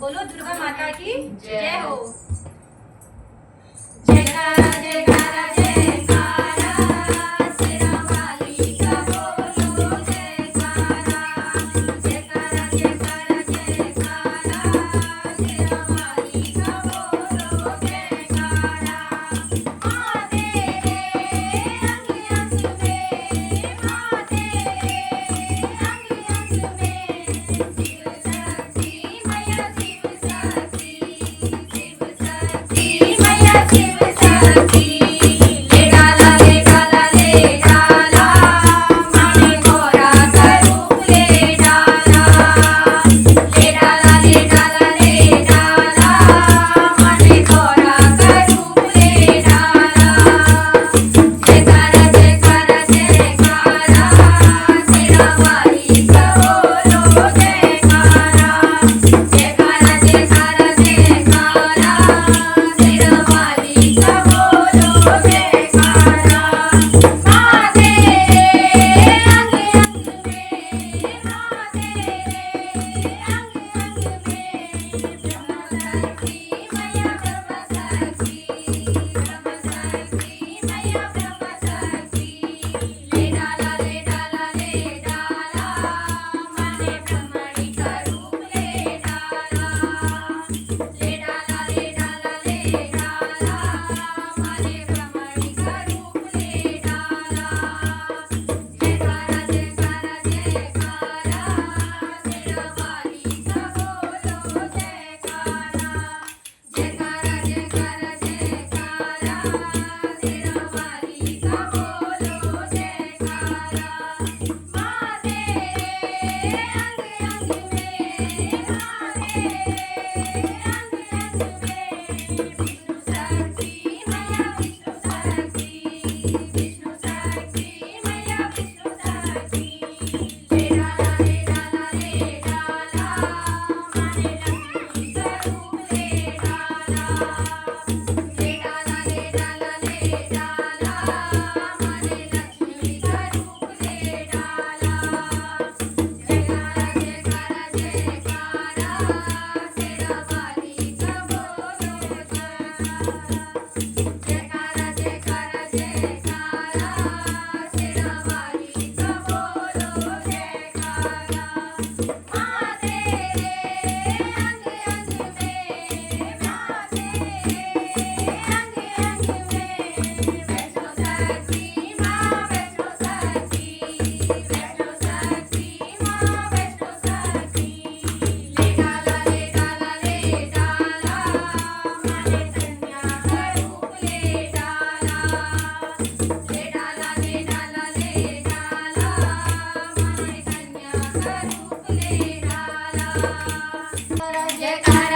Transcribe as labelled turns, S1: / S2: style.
S1: बोलो दुर्गा माता की जय हो। जयकारा जयकारा जयकारा शेरा वाली का बोलो जयकारा। जयकारा जयकारा जयकारा शेरा वाली का बोलो जयकारा। माँ तेरे अंग अंग में, माँ तेरे अंग अंग में शिव शक्ति मैया शिव शक्ति, शिव शक्ति मैया शिव शक्ति। ले डाला ले डाला ले डाला माने मोरा का रूप ले डाला। ले डाला ले डाला ले डाला माने मोरा का रूप ले डाला। जयकारा जयकारा जयकारा शेरा वाली का बोलो जयकारा। जयकारा जयकारा जयकारा शेरा वाली का बोलो जयकारा। माँ तेरे अंग अंग में, माँ तेरे अंग अंग में ब्रह्म शक्ति मैया ब्रह्म शक्ति, ब्रह्म शक्ति मैया ब्रह्म शक्ति। ले डाला ले डाला ले डाला माने ब्रह्मणी का रूप ले डाला। ले डाला ले डाला ले डाला माने ब्रह्मणी का रूप ले डाला। जयकारा जयकारा जयकारा शेरा वाली का बोलो जयकारा। जयकारा जयकारा जयकारा शेरा वाली का बोलो जयकारा। माँ तेरे अंग अंग में, माँ तेरे अंग अंग में विष्णु शक्ति मैया विष्णु शक्ति, विष्णु शक्ति मैया विष्णु शक्ति। ले डाला ले डाला ले डाला माने लक्ष्मी का रूप ले डाला। ले डाला ले डाला ले डाला माने लक्ष्मी का रूप ले डाला। जयकारा जयकारा जयकारा शेरा वाली का बोलो जयकारा। जयकारा जयकारा जयकारा शेरा वाली का बोलो जयकारा। माँ तेरे अंग अंग में, माँ तेरे अंग अंग में वैष्णो शक्ति माँ वैष्णो शक्ति, वैष्णो शक्ति माँ वैष्णो शक्ति। ले डाला ले डाला ले डाला माने कन्या का रूप ले डाला। ले डाला ले डाला ले डाला माने कन्या का रूप ले डाला। जयकारा